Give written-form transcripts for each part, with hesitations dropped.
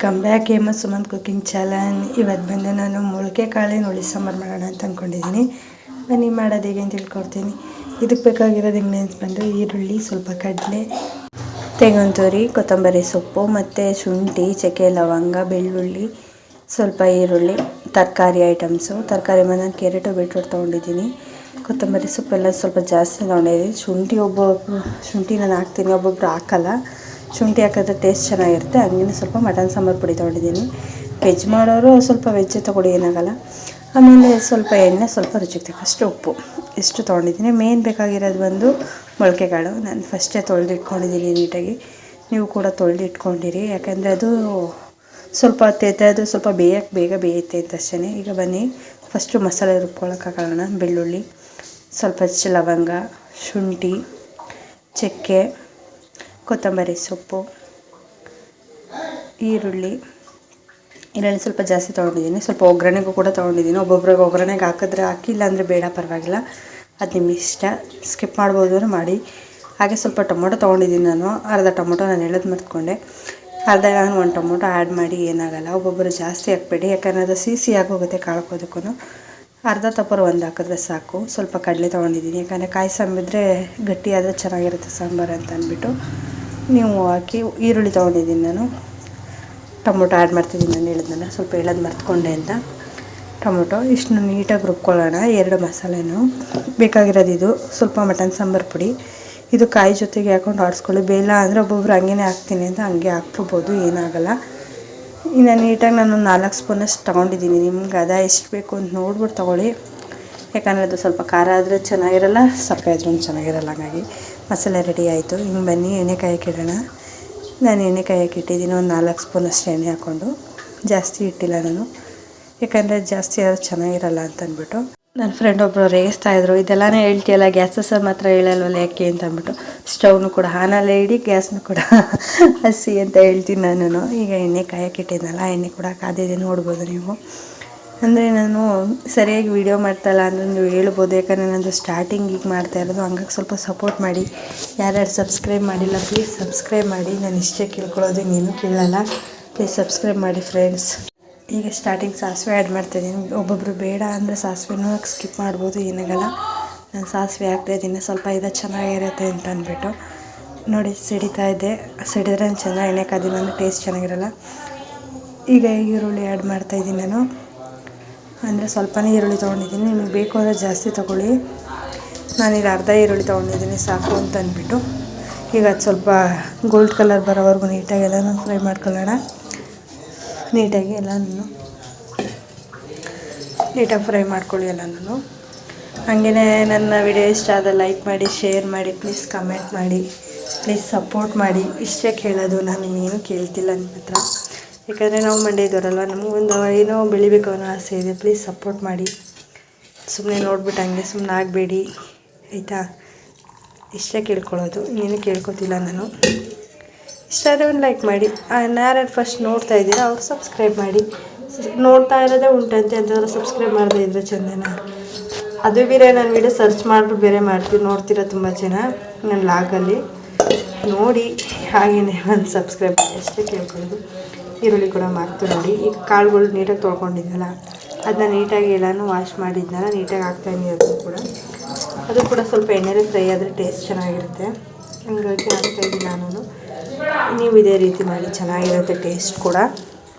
Welcome back Hema Sumanth cooking channel. ಇವತ್ತು ಬಂದು ನಾನು ಮೊಳಕೆ ಕಾಳಿನ ಹುಳಿ ಸಾಂಬಾರು ಮಾಡೋಣ ಅಂತ ಅಂದ್ಕೊಂಡಿದ್ದೀನಿ. ಬನ್ನಿ ಮಾಡೋದು ಹೇಗೆ ಅಂತ ತಿಳ್ಕೊಡ್ತೀನಿ. ಇದಕ್ಕೆ ಬೇಕಾಗಿರೋದು ಇಂಗ್ರೀಡಿಯೆಂಟ್ಸ್ ಬಂದು ಈರುಳ್ಳಿ, ಸ್ವಲ್ಪ ಕಡಲೆ, ತೆಂಗಿನತುರಿ, ಕೊತ್ತಂಬರಿ ಸೊಪ್ಪು ಮತ್ತು ಶುಂಠಿ, ಚಕ್ಕೆ, ಲವಂಗ, ಬೆಳ್ಳುಳ್ಳಿ, ಸ್ವಲ್ಪ ಈರುಳ್ಳಿ, ತರಕಾರಿ ಐಟಮ್ಸು. ತರಕಾರಿ ಬಂದು ನಾನು ಕ್ಯಾರೆಟು ಬೀಟ್ರೂಟ್ ತೊಗೊಂಡಿದ್ದೀನಿ. ಕೊತ್ತಂಬರಿ ಸೊಪ್ಪೆಲ್ಲ ಸ್ವಲ್ಪ ಜಾಸ್ತಿ ತೊಗೊಂಡಿದ್ದೀನಿ. ಶುಂಠಿ ನಾನು ಹಾಕ್ತೀನಿ, ಒಬ್ಬೊಬ್ರು ಹಾಕಲ್ಲ. ಶುಂಠಿ ಹಾಕಿದ್ರೆ ಟೇಸ್ಟ್ ಚೆನ್ನಾಗಿರುತ್ತೆ. ಹಂಗೆ ಸ್ವಲ್ಪ ಮಟನ್ ಸಾಂಬಾರು ಪುಡಿ ತೊಗೊಂಡಿದ್ದೀನಿ. ವೆಜ್ ಮಾಡೋರು ಸ್ವಲ್ಪ ವೆಜ್ ತೊಗೊಳ್ಳಿ, ಏನಾಗಲ್ಲ. ಆಮೇಲೆ ಸ್ವಲ್ಪ ಎಣ್ಣೆ, ಸ್ವಲ್ಪ ರುಚಿಗೆ ತಕ್ಕಷ್ಟು ಉಪ್ಪು, ಇಷ್ಟು ತೊಗೊಂಡಿದ್ದೀನಿ. ಮೇನ್ ಬೇಕಾಗಿರೋದು ಬಂದು ಮೊಳಕೆ ಕಾಳು. ನಾನು ಫಸ್ಟೇ ತೊಳೆದಿಟ್ಕೊಂಡಿದ್ದೀನಿ ನೀಟಾಗಿ. ನೀವು ಕೂಡ ತೊಳೆದಿಟ್ಕೊಂಡಿರಿ, ಯಾಕಂದರೆ ಅದು ಸ್ವಲ್ಪ ಹೊತ್ತು ಅದು ಸ್ವಲ್ಪ ಬೇಗ ಬೇಯುತ್ತೆ ಅಂತ ಅಷ್ಟೇ. ಈಗ ಬನ್ನಿ ಫಸ್ಟು ಮಸಾಲೆ ರುಬ್ಕೊಳ್ಳೋಕೆ ಹಾಕೋಣ. ಬೆಳ್ಳುಳ್ಳಿ, ಸ್ವಲ್ಪ ಲವಂಗ, ಶುಂಠಿ, ಚಕ್ಕೆ, ಕೊತ್ತಂಬರಿ ಸೊಪ್ಪು, ಈರುಳ್ಳಿ ಸ್ವಲ್ಪ ಜಾಸ್ತಿ ತೊಗೊಂಡಿದ್ದೀನಿ. ಸ್ವಲ್ಪ ಒಗ್ಗರಣೆಗೂ ಕೂಡ ತೊಗೊಂಡಿದ್ದೀನಿ. ಒಬ್ಬೊಬ್ರಿಗೆ ಒಗ್ಗರಣೆಗೆ ಹಾಕಿದ್ರೆ ಹಾಕಿ, ಇಲ್ಲಾಂದರೆ ಬೇಡ, ಪರವಾಗಿಲ್ಲ, ಅದು ನಿಮ್ಮ ಇಷ್ಟ, ಸ್ಕಿಪ್ ಮಾಡ್ಬೋದು ಮಾಡಿ. ಹಾಗೆ ಸ್ವಲ್ಪ ಟೊಮೊಟೊ ತೊಗೊಂಡಿದ್ದೀನಿ. ನಾನು ಅರ್ಧ ಟೊಮೊಟೊ ನಾನು ಎಳೆದು ಮರ್ತ್ಕೊಂಡೆ. ಅರ್ಧ ನಾನು ಒಂದು ಟೊಮೊಟೊ ಆ್ಯಡ್ ಮಾಡಿ, ಏನಾಗಲ್ಲ. ಒಬ್ಬೊಬ್ಬರು ಜಾಸ್ತಿ ಹಾಕಬೇಡಿ, ಯಾಕಂದರೆ ಅದು ಸಿಹಿ ಆಗೋಗುತ್ತೆ ಕಾಳ್ಕೋದಕ್ಕೂ. ಅರ್ಧ ತಪ್ಪರು ಒಂದು ಹಾಕಿದ್ರೆ ಸಾಕು. ಸ್ವಲ್ಪ ಕಡಲೆ ತೊಗೊಂಡಿದ್ದೀನಿ, ಯಾಕಂದರೆ ಕಾಯಿ ಸಾಂಬಿದ್ರೆ ಗಟ್ಟಿಯಾದರೆ ಚೆನ್ನಾಗಿರುತ್ತೆ ಸಾಂಬಾರು ಅಂತ ಅಂದ್ಬಿಟ್ಟು ನೀವು ಹಾಕಿ. ಈರುಳ್ಳಿ ತೊಗೊಂಡಿದ್ದೀನಿ ನಾನು. ಟೊಮೊಟೊ ಆ್ಯಡ್ ಮಾಡ್ತಿದ್ದೀನಿ, ನಾನು ಹೇಳಿದ್ನಲ್ಲ, ಸ್ವಲ್ಪ ಎಳೆದು ಮರ್ತ್ಕೊಂಡೆ ಅಂತ. ಟೊಮೊಟೊ ಇಷ್ಟು ನೀಟಾಗಿ ರುಬ್ಕೊಳ್ಳೋಣ. 2 ಮಸಾಲೆನೂ ಬೇಕಾಗಿರೋದು. ಇದು ಸ್ವಲ್ಪ ಮಟನ್ ಸಾಂಬಾರು ಪುಡಿ. ಇದು ಕಾಯಿ ಜೊತೆಗೆ ಹಾಕ್ಕೊಂಡು ಆಡಿಸ್ಕೊಳ್ಳಿ. ಬೇಡ ಅಂದರೆ ಒಬ್ಬೊಬ್ರು ಹಂಗೇ ಹಾಕ್ತೀನಿ ಅಂತ ಹಂಗೆ ಹಾಕ್ಕೋಬೋದು, ಏನಾಗಲ್ಲ. ಇನ್ನು ನೀಟಾಗಿ ನಾನು 4 ಸ್ಪೂನಷ್ಟು ತೊಗೊಂಡಿದ್ದೀನಿ. ನಿಮ್ಗೆ ಎಷ್ಟು ಬೇಕು ಅಂತ ನೋಡ್ಬಿಟ್ಟು ತೊಗೊಳ್ಳಿ, ಯಾಕಂದರೆ ಅದು ಸ್ವಲ್ಪ ಖಾರ ಆದರೆ ಚೆನ್ನಾಗಿರಲ್ಲ, ಸಪ್ಪೆ ಆದ್ರೂ ಚೆನ್ನಾಗಿರಲ್ಲ. ಹಾಗಾಗಿ ಮಸಾಲೆ ರೆಡಿ ಆಯಿತು. ಹಿಂಗೆ ಬನ್ನಿ ಎಣ್ಣೆ ಕಾಯಕ್ಕೆ ಇಡೋಣ. ನಾನು ಎಣ್ಣೆ ಕಾಯಕ್ಕೆ ಇಟ್ಟಿದ್ದೀನಿ, ಒಂದು 4 ಸ್ಪೂನಷ್ಟು ಎಣ್ಣೆ ಹಾಕ್ಕೊಂಡು. ಜಾಸ್ತಿ ಇಟ್ಟಿಲ್ಲ ನಾನು, ಯಾಕಂದರೆ ಜಾಸ್ತಿ ಆದರೂ ಚೆನ್ನಾಗಿರಲ್ಲ ಅಂತ ಅಂದ್ಬಿಟ್ಟು. ನನ್ನ ಫ್ರೆಂಡ್ ಒಬ್ಬರು ರೇಗಿಸ್ತಾಯಿದ್ರು, ಇದೆಲ್ಲನೇ ಹೇಳ್ತೀಯಲ್ಲ, ಗ್ಯಾಸಸ್ ಮಾತ್ರ ಹೇಳಲ್ವಲ್ಲ ಯಾಕೆ ಅಂತ ಅಂದ್ಬಿಟ್ಟು. ಸ್ಟವ್ನು ಕೂಡ ಆನಲ್ಲೇ ಇಡಿ, ಗ್ಯಾಸ್ನು ಕೂಡ ಹಸಿ ಅಂತ ಹೇಳ್ತೀನಿ ನಾನು. ಈಗ ಎಣ್ಣೆ ಕಾಯಕ್ಕೆ ಇಟ್ಟಿದ್ನಲ್ಲ, ಎಣ್ಣೆ ಕೂಡ ಕಾದಿದೆ, ನೋಡ್ಬೋದು ನೀವು. ಅಂದರೆ ನಾನು ಸರಿಯಾಗಿ ವೀಡಿಯೋ ಮಾಡ್ತಾಯಿಲ್ಲ ಅಂದರೆ ನೀವು ಹೇಳ್ಬೋದು, ಯಾಕಂದರೆ ನಾನು ಸ್ಟಾರ್ಟಿಂಗ್ ಈಗ ಮಾಡ್ತಾಯಿರೋದು. ಹಂಗಾಗಿ ಸ್ವಲ್ಪ ಸಪೋರ್ಟ್ ಮಾಡಿ. ಯಾರ್ಯಾರು ಸಬ್ಸ್ಕ್ರೈಬ್ ಮಾಡಿಲ್ಲ ಪ್ಲೀಸ್ ಸಬ್ಸ್ಕ್ರೈಬ್ ಮಾಡಿ. ನಾನು ಇಷ್ಟೇ ಕೇಳ್ಕೊಳ್ಳೋದು, ಇನ್ನೇನು ಕೇಳಲ್ಲ. ಪ್ಲೀಸ್ ಸಬ್ಸ್ಕ್ರೈಬ್ ಮಾಡಿ ಫ್ರೆಂಡ್ಸ್. ಈಗ ಸ್ಟಾರ್ಟಿಂಗ್ ಸಾಸಿವೆ ಆ್ಯಡ್ ಮಾಡ್ತಾಯಿದ್ದೀನಿ. ಒಬ್ಬೊಬ್ಬರು ಬೇಡ ಅಂದರೆ ಸಾಸಿವೆನೂ ಸ್ಕಿಪ್ ಮಾಡ್ಬೋದು, ಏನಾಗಲ್ಲ. ನಾನು ಸಾಸಿವೆ ಹಾಕ್ತಾಯಿದ್ದೀನಿ, ಸ್ವಲ್ಪ ಇದು ಚೆನ್ನಾಗಿರುತ್ತೆ ಅಂತ ಅಂದ್ಬಿಟ್ಟು. ನೋಡಿ ಸಿಡಿತಾ ಇದೆ, ಸಿಡಿದ್ರೆ ಚೆನ್ನಾಗಿ ಎಣ್ಣೆ ಕಾದಿಲ್ಲ ಅಂದರೆ ಟೇಸ್ಟ್ ಚೆನ್ನಾಗಿರಲ್ಲ. ಈಗ ಈರುಳ್ಳಿ ಆ್ಯಡ್ ಮಾಡ್ತಾಯಿದ್ದೀನಿ ನಾನು. ಅಂದರೆ ಸ್ವಲ್ಪನೇ ಈರುಳ್ಳಿ ತೊಗೊಂಡಿದ್ದೀನಿ, ನಿಮಗೆ ಬೇಕು ಅಂದರೆ ಜಾಸ್ತಿ ತೊಗೊಳ್ಳಿ. ನಾನೀಗ ಅರ್ಧ ಈರುಳ್ಳಿ ತೊಗೊಂಡಿದ್ದೀನಿ ಸಾಕು ಅಂತ ಅಂದ್ಬಿಟ್ಟು. ಈಗ ಅದು ಸ್ವಲ್ಪ ಗೋಲ್ಡ್ ಕಲರ್ ಬರೋವರೆಗೂ ನೀಟಾಗಿ ಎಲ್ಲನೂ ಫ್ರೈ ಮಾಡ್ಕೊಳ್ಳೋಣ. ನೀಟಾಗಿ ಎಲ್ಲನೂ ನೀಟಾಗಿ ಫ್ರೈ ಮಾಡ್ಕೊಳ್ಳಿ ಎಲ್ಲನೂ. ಹಾಗೆಯೇ ನನ್ನ ವಿಡಿಯೋ ಇಷ್ಟ ಆದರೆ ಲೈಕ್ ಮಾಡಿ, ಶೇರ್ ಮಾಡಿ, ಪ್ಲೀಸ್ ಕಮೆಂಟ್ ಮಾಡಿ, ಪ್ಲೀಸ್ ಸಪೋರ್ಟ್ ಮಾಡಿ. ಇಷ್ಟೇ ಕೇಳೋದು, ನಾನು ಇನ್ನೇನು ಕೇಳ್ತಿಲ್ಲ ನಿಮ್ಮ ಹತ್ರ. ಯಾಕಂದರೆ ನಾವು ಮಂಡ್ಯದವರಲ್ವ, ನಮಗೊಂದು ಏನೋ ಬೆಳಿಬೇಕು ಅನ್ನೋ ಆಸೆ ಇದೆ. ಪ್ಲೀಸ್ ಸಪೋರ್ಟ್ ಮಾಡಿ. ಸುಮ್ಮನೆ ನೋಡ್ಬಿಟ್ಟು ಹಂಗೆ ಸುಮ್ಮನೆ ಆಗಬೇಡಿ, ಆಯಿತಾ? ಇಷ್ಟೇ ಕೇಳ್ಕೊಳ್ಳೋದು, ಇನ್ನೇನು ಕೇಳ್ಕೊತಿಲ್ಲ ನಾನು. ಇಷ್ಟ ಆದರೆ ಒಂದು ಲೈಕ್ ಮಾಡಿ. ಯಾರ್ಯಾರು ಫಸ್ಟ್ ನೋಡ್ತಾ ಇದ್ದೀರಾ ಅವ್ರು ಸಬ್ಸ್ಕ್ರೈಬ್ ಮಾಡಿ. ನೋಡ್ತಾ ಇರೋದೇ ಉಂಟಂತೆ ಅಂತಂದ್ರೆ ಸಬ್ಸ್ಕ್ರೈಬ್ ಮಾಡದೇ ಇದ್ದರೆ ಚೆಂದನ. ಅದು ಬೇರೆ, ನಾನು ವೀಡಿಯೋ ಸರ್ಚ್ ಮಾಡಿಬಿಟ್ಟು ಬೇರೆ ಮಾಡ್ತೀನಿ, ನೋಡ್ತೀರಾ ತುಂಬ ಜನ ನನ್ನ ಲಾಗಲ್ಲಿ ನೋಡಿ. ಹಾಗೆಯೇ ಒಂದು ಸಬ್ಸ್ಕ್ರೈಬ್ ಮಾಡಿ, ಅಷ್ಟೇ ಕೇಳ್ಕೊಳ್ಳೋದು. ಈರುಳ್ಳಿ ಕೂಡ ಮಾರ್ತು ನೋಡಿ. ಈಗ ಕಾಳುಗಳು ನೀಟಾಗಿ ತೊಳ್ಕೊಂಡಿದ್ನಲ್ಲ, ಅದನ್ನ ನೀಟಾಗಿ ಎಲ್ಲನೂ ವಾಶ್ ಮಾಡಿದ್ನಲ್ಲ, ನೀಟಾಗಿ ಹಾಕ್ತಾಯಿದ್ದೀನಿ. ಅದು ಕೂಡ ಸ್ವಲ್ಪ ಎಣ್ಣೆಲಿ ಫ್ರೈ ಆದರೆ ಟೇಸ್ಟ್ ಚೆನ್ನಾಗಿರುತ್ತೆ. ಹಂಗಾಗಿ ಹಾಕ್ತಾಯಿದ್ದೀನಿ ನಾನು. ನೀವು ಇದೇ ರೀತಿ ಮಾಡಿ, ಚೆನ್ನಾಗಿರುತ್ತೆ ಟೇಸ್ಟ್ ಕೂಡ.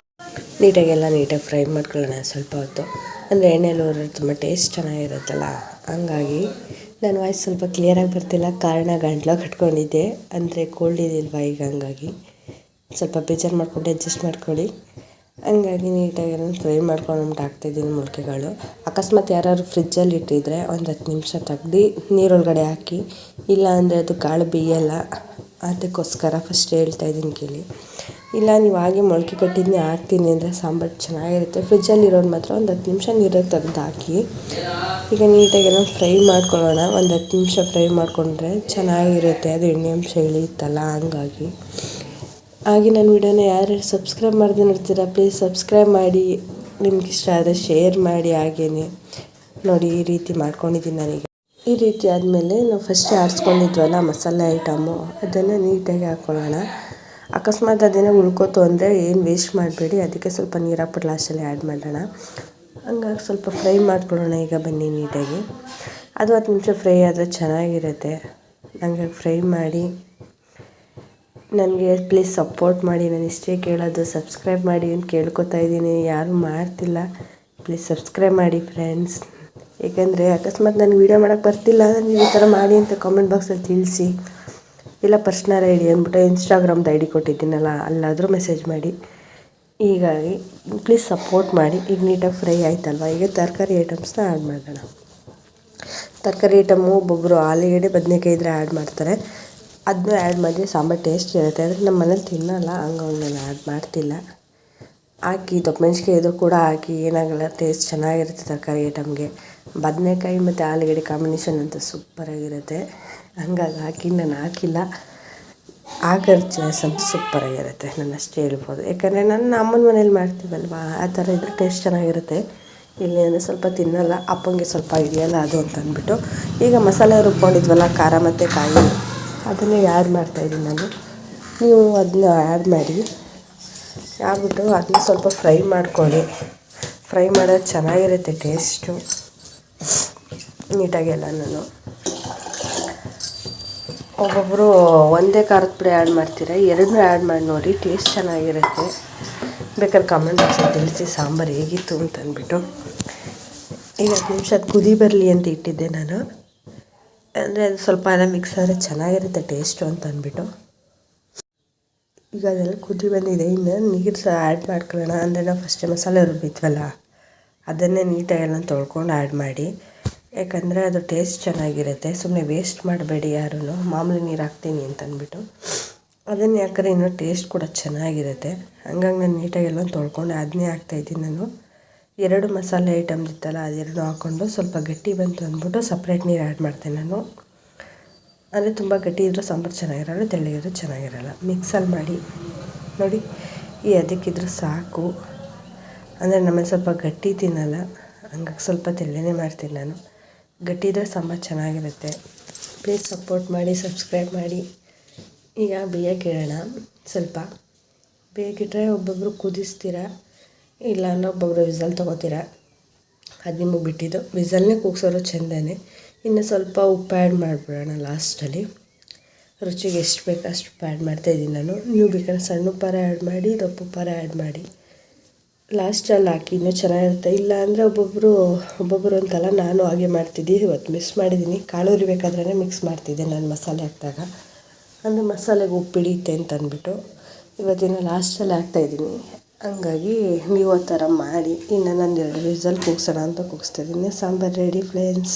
ನೀಟಾಗಿ ಫ್ರೈ ಮಾಡ್ಕೊಳ್ಳೋಣ ಸ್ವಲ್ಪ ಹೊತ್ತು. ಅಂದರೆ ಎಣ್ಣೆಲಿ ಹುರಿದ್ರೆ ತುಂಬ ಟೇಸ್ಟ್ ಚೆನ್ನಾಗಿರುತ್ತಲ್ಲ. ಹಂಗಾಗಿ ನನ್ನ ವಾಯ್ಸ್ ಸ್ವಲ್ಪ ಕ್ಲಿಯರಾಗಿ ಬರ್ತಿಲ್ಲ, ಕಾರಣ ಗಂಟ್ಲು ಕಟ್ಕೊಂಡಿದ್ದೆ. ಅಂದರೆ ಕೋಲ್ಡ್ ಇದೆಯಲ್ವ ಈಗ, ಹಂಗಾಗಿ ಸ್ವಲ್ಪ ಬೇಜಾರು ಮಾಡ್ಕೊಂಡು ಅಡ್ಜಸ್ಟ್ ಮಾಡ್ಕೊಳ್ಳಿ. ಹಂಗಾಗಿ ನೀಟಾಗಿ ಫ್ರೈ ಮಾಡ್ಕೊಂಡು ಹಾಕ್ತಾಯಿದ್ದೀನಿ ಮೊಳಕೆಗಳು. ಅಕಸ್ಮಾತ್ ಯಾರಾದ್ರು ಫ್ರಿಜ್ಜಲ್ಲಿ ಇಟ್ಟಿದ್ರೆ ಒಂದು 10 ನಿಮಿಷ ತೆಗ್ದು ನೀರೊಳಗಡೆ ಹಾಕಿ, ಇಲ್ಲ ಅಂದರೆ ಅದು ಕಾಳು ಬೇಯಲ್ಲ. ಅದಕ್ಕೋಸ್ಕರ ಫಸ್ಟ್ ಹೇಳ್ತಾಯಿದ್ದೀನಿ ಕೇಳಿ. ಇಲ್ಲ ನೀವು ಹಾಗೆ ಮೊಳಕೆ ಕಟ್ಟಿದ್ನೇ ಹಾಕ್ತೀನಿ ಅಂದರೆ ಸಾಂಬಾರು ಚೆನ್ನಾಗಿರುತ್ತೆ. ಫ್ರಿಜ್ಜಲ್ಲಿ ಇರೋದು ಮಾತ್ರ ಒಂದು 10 ನಿಮಿಷ ನೀರಾಗಿ ತೆಗ್ದು ಹಾಕಿ. ಈಗ ನೀಟಾಗಿ ಫ್ರೈ ಮಾಡ್ಕೊಳ್ಳೋಣ. ಒಂದು 10 ನಿಮಿಷ ಫ್ರೈ ಮಾಡಿಕೊಂಡ್ರೆ ಚೆನ್ನಾಗಿರುತ್ತೆ, ಅದು ಎಣ್ಣೆ ಅಂಶ ಇಳಿಯುತ್ತಲ್ಲ. ಹಂಗಾಗಿ ನನ್ನ ವೀಡಿಯೋನ ಯಾರ್ಯಾರು ಸಬ್ಸ್ಕ್ರೈಬ್ ಮಾಡ್ದೆ ನೋಡ್ತೀರಾ ಪ್ಲೀಸ್ ಸಬ್ಸ್ಕ್ರೈಬ್ ಮಾಡಿ. ನಿಮ್ಗೆ ಇಷ್ಟ ಆದರೆ ಶೇರ್ ಮಾಡಿ. ಹಾಗೆಯೇ ನೋಡಿ ಈ ರೀತಿ ಮಾಡ್ಕೊಂಡಿದ್ದೀನಿ ನಾನೀಗ. ಈ ರೀತಿ ಆದಮೇಲೆ ನಾವು ಫಸ್ಟೇ ಆರಿಸ್ಕೊಂಡಿದ್ವಲ್ಲ ಮಸಾಲೆ ಐಟಮು, ಅದನ್ನು ನೀಟಾಗಿ ಹಾಕ್ಕೊಳ್ಳೋಣ. ಅಕಸ್ಮಾತ್ ಅದೇನೋ ಉಳ್ಕೋತು ಅಂದರೆ ಏನು ವೇಸ್ಟ್ ಮಾಡಬೇಡಿ, ಅದಕ್ಕೆ ಸ್ವಲ್ಪ ನೀರು ಹಾಕ್ಬಿಟ್ಟು ಲಾಸ್ಟಲ್ಲಿ ಆ್ಯಡ್ ಮಾಡೋಣ. ಹಂಗಾಗಿ ಸ್ವಲ್ಪ ಫ್ರೈ ಮಾಡ್ಕೊಳ್ಳೋಣ ಈಗ ಬನ್ನಿ ನೀಟಾಗಿ. ಅದು 10 ನಿಮಿಷ ಫ್ರೈ ಆದರೆ ಚೆನ್ನಾಗಿರುತ್ತೆ. ಹಂಗಾಗಿ ಫ್ರೈ ಮಾಡಿ ನನಗೆ ಪ್ಲೀಸ್ ಸಪೋರ್ಟ್ ಮಾಡಿ. ನಾನು ಇಷ್ಟೇ ಕೇಳೋದು, ಸಬ್ಸ್ಕ್ರೈಬ್ ಮಾಡಿ ಅಂತ ಕೇಳ್ಕೊತಾ ಇದ್ದೀನಿ. ಯಾರೂ ಮಾಡ್ತಿಲ್ಲ, ಪ್ಲೀಸ್ ಸಬ್ಸ್ಕ್ರೈಬ್ ಮಾಡಿ ಫ್ರೆಂಡ್ಸ್. ಏಕೆಂದರೆ ಅಕಸ್ಮಾತ್ ನನಗೆ ವೀಡಿಯೋ ಮಾಡೋಕ್ಕೆ ಬರ್ತಿಲ್ಲ ಅಂದರೆ ನೀವು ಈ ಥರ ಮಾಡಿ ಅಂತ ಕಾಮೆಂಟ್ ಬಾಕ್ಸಲ್ಲಿ ತಿಳಿಸಿ. ಇಲ್ಲ ಪರ್ಸ್ನಲ್ ಐ ಡಿ ಅಂದ್ಬಿಟ್ಟು ಇನ್ಸ್ಟಾಗ್ರಾಮ್ದು ಐ ಡಿ ಕೊಟ್ಟಿದ್ದೀನಲ್ಲ, ಅಲ್ಲಾದರೂ ಮೆಸೇಜ್ ಮಾಡಿ. ಹೀಗಾಗಿ ಪ್ಲೀಸ್ ಸಪೋರ್ಟ್ ಮಾಡಿ. ಈಗ ನೀಟಾಗಿ ಫ್ರೈ ಆಯ್ತಲ್ವ, ಈಗ ತರಕಾರಿ ಐಟಮ್ಸ್ನ ಆ್ಯಡ್ ಮಾಡೋಣ. ತರಕಾರಿ ಐಟಮು ಒಬ್ಬೊಬ್ಬರು ಆಲೂಗಡ್ಡೆ ಬದನೇಕಾಯಿ ಇದ್ದರೆ ಆ್ಯಡ್ ಮಾಡ್ತಾರೆ. ಅದನ್ನೂ ಆ್ಯಡ್ ಮಾಡಿದ್ರೆ ಸಾಂಬಾರು ಟೇಸ್ಟ್ ಇರುತ್ತೆ. ಆದರೆ ನಮ್ಮ ಮನೇಲಿ ತಿನ್ನಲ್ಲ, ಹಂಗಾಗಿ ನಾನು ಆ್ಯಡ್ ಮಾಡ್ತಿಲ್ಲ. ಹಾಕಿ ದೊಡ್ಡ ಮೆಣ್ಸಿನ್ಕಾಯಿ ಇದ್ರೂ ಕೂಡ ಹಾಕಿ, ಏನಾಗಲ್ಲ, ಟೇಸ್ಟ್ ಚೆನ್ನಾಗಿರುತ್ತೆ ತರಕಾರಿ ಐಟಮ್ಗೆ. ಬದನೇಕಾಯಿ ಮತ್ತು ಆಲೂಗಡ್ಡೆ ಕಾಂಬಿನೇಷನ್ ಅಂತೂ ಸೂಪರಾಗಿರುತ್ತೆ. ಹಂಗಾಗಿ ಹಾಕಿ, ನಾನು ಹಾಕಿಲ್ಲ. ಆಗೋದು ಚಾಯ್ಸ್ ಅಂತೂ ಸೂಪರಾಗಿರುತ್ತೆ, ನಾನು ಅಷ್ಟೇ ಹೇಳ್ಬೋದು. ಯಾಕಂದರೆ ನನ್ನ ಅಮ್ಮನ ಮನೇಲಿ ಮಾಡ್ತೀವಲ್ವ, ಆ ಥರ ಇದ್ದರೆ ಟೇಸ್ಟ್ ಚೆನ್ನಾಗಿರುತ್ತೆ. ಇಲ್ಲಿ ಅಂದರೆ ಸ್ವಲ್ಪ ತಿನ್ನಲ್ಲ, ಅಪ್ಪಂಗೆ ಸ್ವಲ್ಪ ಹಿಡಿಯಲ್ಲ ಅದು ಅಂತ ಅಂದ್ಬಿಟ್ಟು ಈಗ ಮಸಾಲೆ ರುಬ್ಕೊಂಡಿದ್ವಲ್ಲ, ಖಾರ ಮತ್ತು ಕಾಯಿ, ಅದನ್ನೇ ಆ್ಯಡ್ ಮಾಡ್ತಾಯಿದ್ದೀನಿ ನಾನು. ನೀವು ಅದನ್ನ ಆ್ಯಡ್ ಮಾಡಿ, ಆಗ್ಬಿಟ್ಟು ಅದನ್ನ ಸ್ವಲ್ಪ ಫ್ರೈ ಮಾಡ್ಕೊಳ್ಳಿ. ಫ್ರೈ ಮಾಡೋದು ಚೆನ್ನಾಗಿರುತ್ತೆ ಟೇಸ್ಟು ನೀಟಾಗಿ ಎಲ್ಲನೂ. ಒಬ್ಬೊಬ್ಬರು ಒಂದೇ ಖಾರದ ಪುಡಿ ಆ್ಯಡ್ ಮಾಡ್ತೀರಾ, ಎರಡನ್ನೂ ಆ್ಯಡ್ ಮಾಡಿ ನೋಡಿ, ಟೇಸ್ಟ್ ಚೆನ್ನಾಗಿರುತ್ತೆ. ಬೇಕಾದ್ರೆ ಕಾಮೆಂಟ್ ಬಾಕ್ಸಲ್ಲಿ ತಿಳಿಸಿ ಸಾಂಬಾರು ಹೇಗಿತ್ತು ಅಂತಂದ್ಬಿಟ್ಟು. ಈಗ 10 ನಿಮಿಷ ಅದು ಕುದಿ ಬರಲಿ ಅಂತ ಇಟ್ಟಿದ್ದೆ ನಾನು. ಅಂದರೆ ಅದು ಸ್ವಲ್ಪ ಎಲ್ಲ ಮಿಕ್ಸ್ ಆದರೆ ಚೆನ್ನಾಗಿರುತ್ತೆ ಟೇಸ್ಟು ಅಂತ ಅಂದ್ಬಿಟ್ಟು. ಈಗ ಅದೆಲ್ಲ ಕುದಿ ಬಂದಿದೆ, ಇನ್ನು ನೀರು ಸಹ ಆ್ಯಡ್ ಮಾಡ್ಕೊಳ್ಳೋಣ. ಅಂದರೆ ನಾವು ಫಸ್ಟೇ ಮಸಾಲೆ ರುಬ್ಬಿದ್ವಲ್ಲ, ಅದನ್ನೇ ನೀಟಾಗಿ ಎಲ್ಲ ತೊಳ್ಕೊಂಡು ಆ್ಯಡ್ ಮಾಡಿ. ಯಾಕಂದರೆ ಅದು ಟೇಸ್ಟ್ ಚೆನ್ನಾಗಿರುತ್ತೆ. ಸುಮ್ಮನೆ ವೇಸ್ಟ್ ಮಾಡಬೇಡಿ ಯಾರೂ, ಮಾಮೂಲಿ ನೀರು ಹಾಕ್ತೀನಿ ಅಂತಂದ್ಬಿಟ್ಟು. ಅದನ್ನು ಯಾಕಂದರೆ ಇನ್ನೂ ಟೇಸ್ಟ್ ಕೂಡ ಚೆನ್ನಾಗಿರುತ್ತೆ. ಹಂಗಾಗಿ ನಾನು ನೀಟಾಗಿ ಎಲ್ಲ ತೊಳ್ಕೊಂಡು ಅದನ್ನೇ ಹಾಕ್ತಾಯಿದ್ದೀನಿ ನಾನು. 2 ಮಸಾಲೆ ಐಟಮ್ ಇತ್ತಲ್ಲ, ಅದೆರಡು ಹಾಕ್ಕೊಂಡು ಸ್ವಲ್ಪ ಗಟ್ಟಿ ಬಂತು ಅಂದ್ಬಿಟ್ಟು ಸಪ್ರೇಟ್ ನೀರು ಆ್ಯಡ್ ಮಾಡ್ತೇನೆ ನಾನು. ಅಂದರೆ ತುಂಬ ಗಟ್ಟಿ ಇದ್ದರೂ ಸಾಂಬಾರು ಚೆನ್ನಾಗಿರಲ್ಲ, ತೆಳ್ಳಗಿದ್ರೂ ಚೆನ್ನಾಗಿರಲ್ಲ. ಮಿಕ್ಸಲ್ಲಿ ಮಾಡಿ ನೋಡಿ, ಈ ಅದಕ್ಕಿದ್ರೂ ಸಾಕು. ಅಂದರೆ ನಮ್ಮಲ್ಲಿ ಸ್ವಲ್ಪ ಗಟ್ಟಿ ತಿನ್ನಲ್ಲ, ಹಂಗಾಗಿ ಸ್ವಲ್ಪ ತೆಳ್ಳನೇ ಮಾಡ್ತೀನಿ ನಾನು. ಗಟ್ಟಿ ಇದ್ದರೆ ಸಾಂಬಾರು ಚೆನ್ನಾಗಿರುತ್ತೆ. ಪ್ಲೀಸ್ ಸಪೋರ್ಟ್ ಮಾಡಿ, ಸಬ್ಸ್ಕ್ರೈಬ್ ಮಾಡಿ. ಈಗ ಬೇಯಕ್ಕಿಡೋಣ. ಸ್ವಲ್ಪ ಬೇಯಕ್ಕಿಟ್ರೆ ಒಬ್ಬೊಬ್ಬರು ಕುದಿಸ್ತೀರ, ಇಲ್ಲ ಅಂದರೆ ಒಬ್ಬೊಬ್ಬರು ವಿಸಲ್ ತೊಗೋತೀರ, ಅದು ನಿಮಗೆ ಬಿಟ್ಟಿದ್ದು. ವಿಸಲ್ನೇ ಕೂಗ್ಸೋರು ಚೆಂದನೇ. ಇನ್ನು ಸ್ವಲ್ಪ ಉಪ್ಪು ಆ್ಯಡ್ ಮಾಡಿಬಿಡೋಣ ಲಾಸ್ಟಲ್ಲಿ. ರುಚಿಗೆ ಎಷ್ಟು ಬೇಕೋ ಅಷ್ಟು ಉಪ್ಪು ಆ್ಯಡ್ ಮಾಡ್ತಾಯಿದ್ದೀನಿ ನಾನು. ನೀವು ಬೇಕಾದ್ರೆ ಸಣ್ಣ ಉಪ್ಪಾರ ಆ್ಯಡ್ ಮಾಡಿ, ದಪ್ಪ ಉಪ್ಪಾರ ಆ್ಯಡ್ ಮಾಡಿ. ಲಾಸ್ಟಲ್ಲಿ ಹಾಕಿ ಇನ್ನೂ ಚೆನ್ನಾಗಿರುತ್ತೆ. ಇಲ್ಲ ಅಂದರೆ ಒಬ್ಬೊಬ್ಬರು ಅಂತಲ್ಲ, ನಾನು ಹಾಗೆ ಮಾಡ್ತಿದ್ದೆ. ಇವತ್ತು ಮಿಸ್ ಮಾಡಿದ್ದೀನಿ. ಕಾಳು ಹುರಿಬೇಕಾದ್ರೇ ಮಿಕ್ಸ್ ಮಾಡ್ತಿದ್ದೆ ನಾನು ಮಸಾಲೆ ಹಾಕಿದಾಗ, ಅಂದರೆ ಮಸಾಲೆಗೆ ಉಪ್ಪು ಹಿಡಿಯುತ್ತೆ ಅಂತ ಅಂದ್ಬಿಟ್ಟು. ಇವತ್ತಿನ ಲಾಸ್ಟಲ್ಲಿ ಹಾಕ್ತಾಯಿದ್ದೀನಿ. ಹಂಗಾಗಿ ನೀವು ಆ ಥರ ಮಾಡಿ. ಇನ್ನು ನಾನು 2 ವಿಸಲ್ ಕೂಗ್ಸೋಣ ಅಂತ ಕೂಗಿಸ್ತಾಯಿದ್ದೀನಿ. Sambar ready friends.